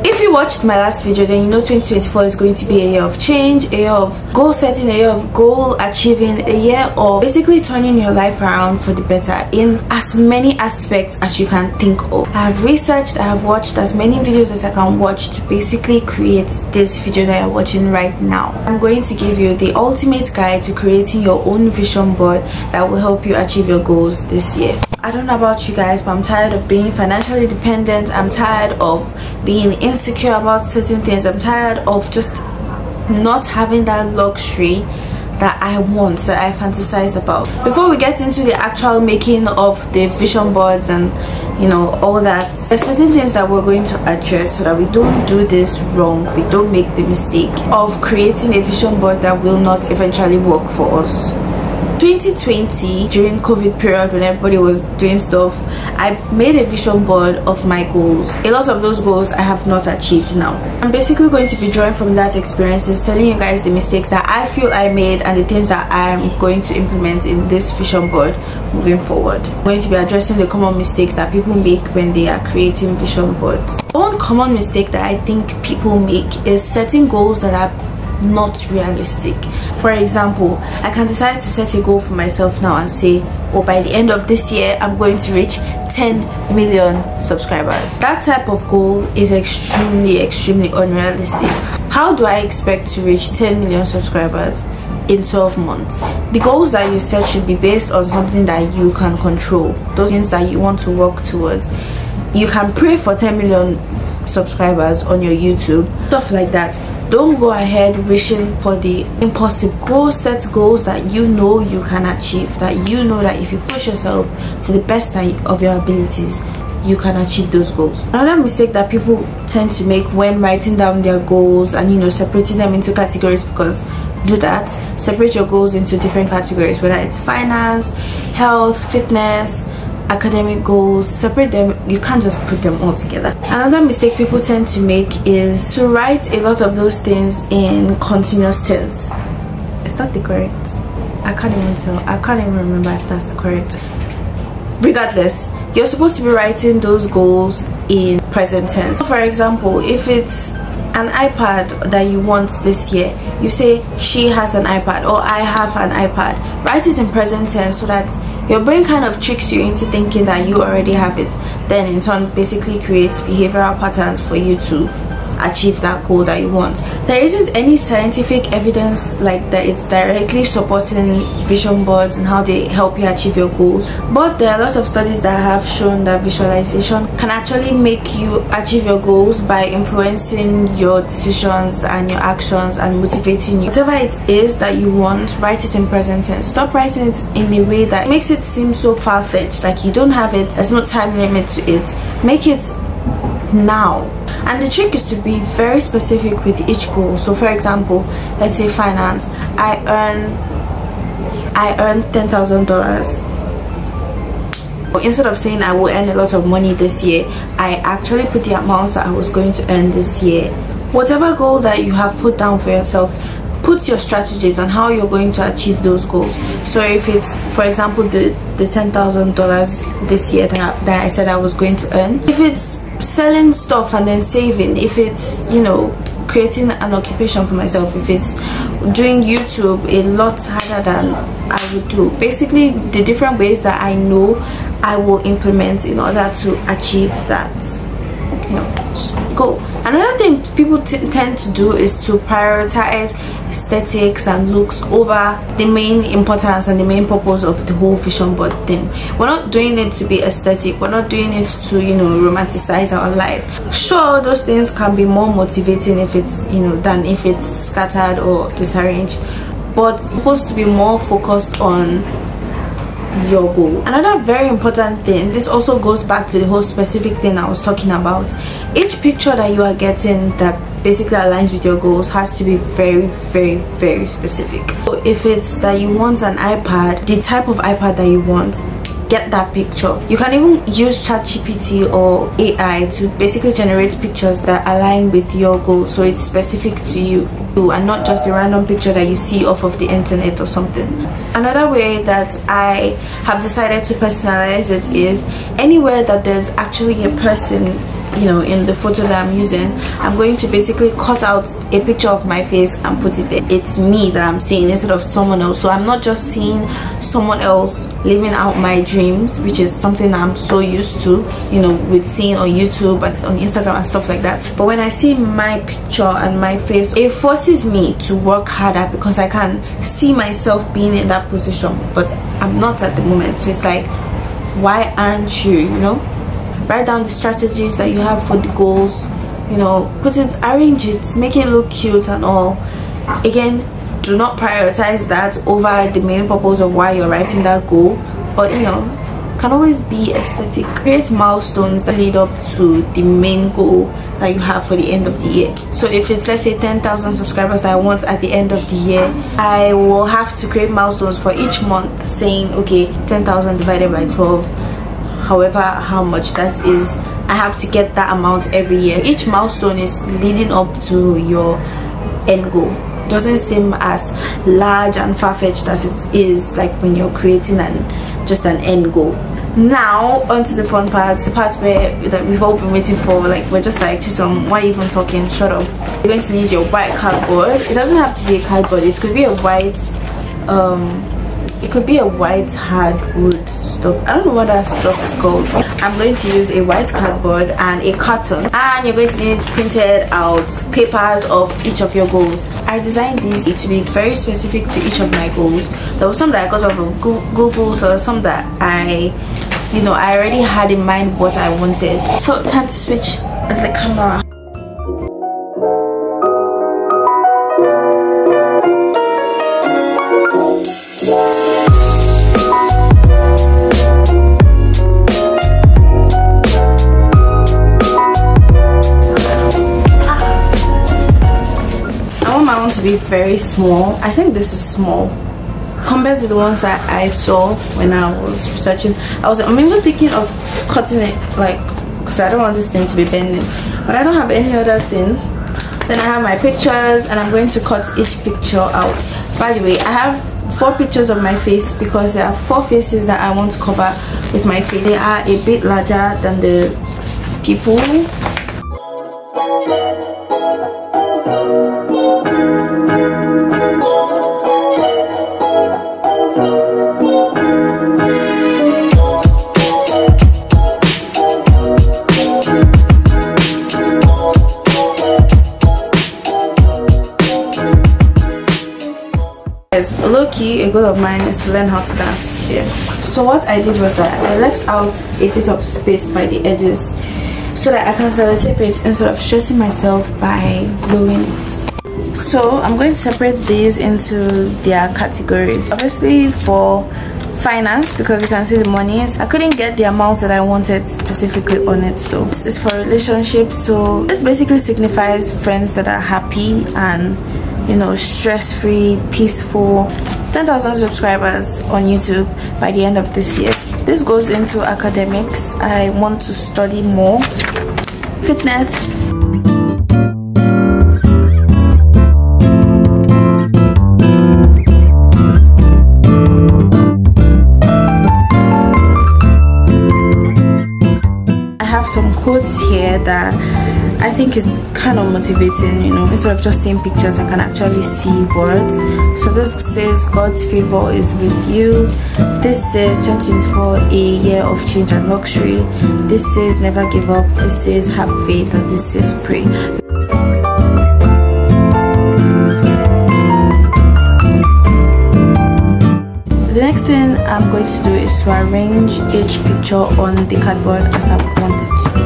If you watched my last video, then you know 2024 is going to be a year of change, a year of goal setting, a year of goal achieving, a year of basically turning your life around for the better in as many aspects as you can think of. I have researched, I have watched as many videos as I can watch to basically create this video that you're watching right now. I'm going to give you the ultimate guide to creating your own vision board that will help you achieve your goals this year. I don't know about you guys, but I'm tired of being financially dependent. I'm tired of being insecure about certain things. I'm tired of just not having that luxury that I want, that I fantasize about. Before we get into the actual making of the vision boards and all that, there's certain things that we're going to address so that we don't do this wrong. We don't make the mistake of creating a vision board that will not eventually work for us. 2020, during COVID period, when everybody was doing stuff, I made a vision board of my goals. A lot of those goals I have not achieved now. I'm basically going to be drawing from that experiences, telling you guys the mistakes that I feel I made and the things that I'm going to implement in this vision board moving forward. I'm going to be addressing the common mistakes that people make when they are creating vision boards. One common mistake that I think people make is setting goals that are not realistic. For example, I can decide to set a goal for myself now and say, oh, by the end of this year I'm going to reach 10 million subscribers. That type of goal is extremely unrealistic. How do I expect to reach 10 million subscribers in 12 months? The goals that you set should be based on something that you can control, those things that you want to work towards. You can pray for 10 million subscribers on your YouTube, stuff like that. Don't go ahead wishing for the impossible. Go set goals that you know you can achieve, that you know that if you push yourself to the best of your abilities, you can achieve those goals. Another mistake that people tend to make when writing down their goals and separating them into categories, because do that, separate your goals into different categories, whether it's finance, health, fitness, academic goals, separate them. You can't just put them all together. Another mistake people tend to make is to write a lot of those things in continuous tense. Is that the correct? I can't even remember if that's the correct. Regardless, you're supposed to be writing those goals in present tense. So for example, if it's an iPad that you want this year, you say she has an iPad or I have an iPad. Write it in present tense so that your brain kind of tricks you into thinking that you already have it, then in turn basically creates behavioral patterns for you to achieve that goal that you want. There isn't any scientific evidence like that it's directly supporting vision boards and how they help you achieve your goals, but there are lots of studies that have shown that visualization can actually make you achieve your goals by influencing your decisions and your actions and motivating you. Whatever it is that you want, write it in present tense. Stop writing it in a way that makes it seem so far-fetched, like you don't have it, there's no time limit to it. Make it now. And the trick is to be very specific with each goal. So for example, let's say finance, I earn $10,000. Instead of saying I will earn a lot of money this year, I actually put the amounts that I was going to earn this year. Whatever goal that you have put down for yourself, put your strategies on how you're going to achieve those goals. So if it's, for example, the $10,000 this year that I said I was going to earn, if it's selling stuff and then saving, if it's creating an occupation for myself, if it's doing YouTube a lot harder than I would do, basically the different ways that I know I will implement in order to achieve that goal. Another thing people tend to do is to prioritize aesthetics and looks over the main importance and the main purpose of the whole vision board thing. We're not doing it to be aesthetic, we're not doing it to romanticize our life. Sure, those things can be more motivating if it's than if it's scattered or disarranged, but it's supposed to be more focused on your goal. Another very important thing, this also goes back to the whole specific thing I was talking about. Each picture that you are getting that basically aligns with your goals has to be very specific. So if it's that you want an iPad, the type of iPad that you want, get that picture. You can even use ChatGPT or AI to basically generate pictures that align with your goals, so it's specific to you and not just a random picture that you see off of the internet or something. Another way that I have decided to personalize it is anywhere that there's actually a person you know, in the photo that I'm using, I'm going to basically cut out a picture of my face and put it there. It's me that I'm seeing instead of someone else. So I'm not just seeing someone else living out my dreams, which is something that I'm so used to, you know, with seeing on YouTube and on Instagram and stuff like that. But when I see my picture and my face, it forces me to work harder because I can see myself being in that position, but I'm not at the moment. So it's like, why aren't you, you know? Write down the strategies that you have for the goals, you know, put it, arrange it, make it look cute and all. Again, do not prioritize that over the main purpose of why you're writing that goal, but you know, can always be aesthetic. Create milestones that lead up to the main goal that you have for the end of the year. So if it's, let's say, 10,000 subscribers that I want at the end of the year, I will have to create milestones for each month saying, okay, 10,000 divided by 12, however how much that is, I have to get that amount every year. Each milestone is leading up to your end goal. It doesn't seem as large and far-fetched as it is like when you're creating just an end goal. Now onto the fun parts, the parts where that we've all been waiting for. Like, we're just like, Chisom, why are you even talking? Shut up. You're going to need your white cardboard. It doesn't have to be a cardboard, it could be a white hardwood stuff. I don't know what that stuff is called. I'm going to use a white cardboard and a carton, and you're going to need printed out papers of each of your goals. I designed these to be very specific to each of my goals. There was some that I got off of Google, so some that I already had in mind what I wanted. So time to switch the camera. To be very small. I think this is small compared to the ones that I saw when I was researching. I'm even thinking of cutting it, like, because I don't want this thing to be bending, but I don't have any other thing. Then I have my pictures, and I'm going to cut each picture out. By the way, I have 4 pictures of my face because there are 4 faces that I want to cover with my face. They are a bit larger than the people. Low-key, a goal of mine is to learn how to dance this year. So what I did was that I left out a bit of space by the edges so that I can sellotape it instead of stressing myself by gluing it. So I'm going to separate these into their categories. Obviously for finance, because you can see the money, I couldn't get the amount that I wanted specifically on it. So this is for relationships. So this basically signifies friends that are happy and, you know, stress-free, peaceful. 10,000 subscribers on YouTube by the end of this year. This goes into academics. I want to study more. Fitness. I have some quotes here that I think is kind of motivating, you know. Instead of just seeing pictures, I can actually see words. So this says God's favor is with you. This says 2024, a year of change and luxury. This says never give up. This says have faith, and this says pray. The next thing I'm going to do is to arrange each picture on the cardboard as I want it to be.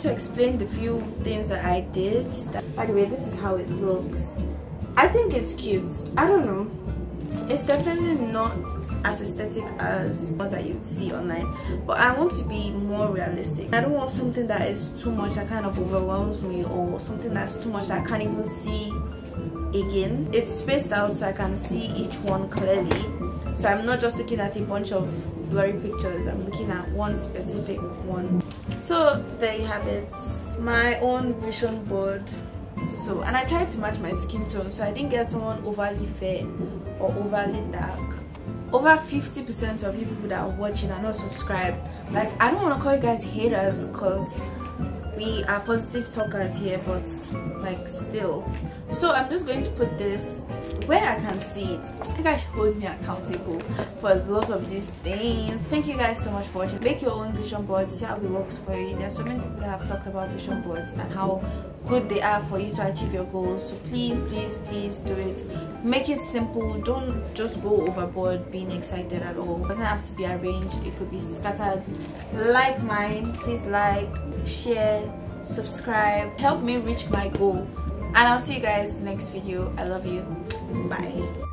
Explain the few things that I did. By the way, this is how it looks. I think it's cute. I don't know, it's definitely not as aesthetic as ones that you'd see online, but I want to be more realistic. I don't want something that is too much that kind of overwhelms me, or something that's too much that I can't even see again. It's spaced out so I can see each one clearly, so I'm not just looking at a bunch of blurry pictures, I'm looking at one specific one. So there you have it, my own vision board. So, and I tried to match my skin tone, so I didn't get someone overly fair or overly dark. Over 50% of you people that are watching are not subscribed. Like, I don't want to call you guys haters because we are positive talkers here, but like still. So I'm just going to put this where I can see it. You guys should hold me accountable for a lot of these things. Thank you guys so much for watching. Make your own vision boards, see how it works for you. There are so many people that have talked about vision boards and how good they are for you to achieve your goals. So please do it. Make it simple. Don't just go overboard being excited at all. It doesn't have to be arranged, it could be scattered like mine. Please like, share, subscribe, help me reach my goal, and I'll see you guys next video. I love you. Bye.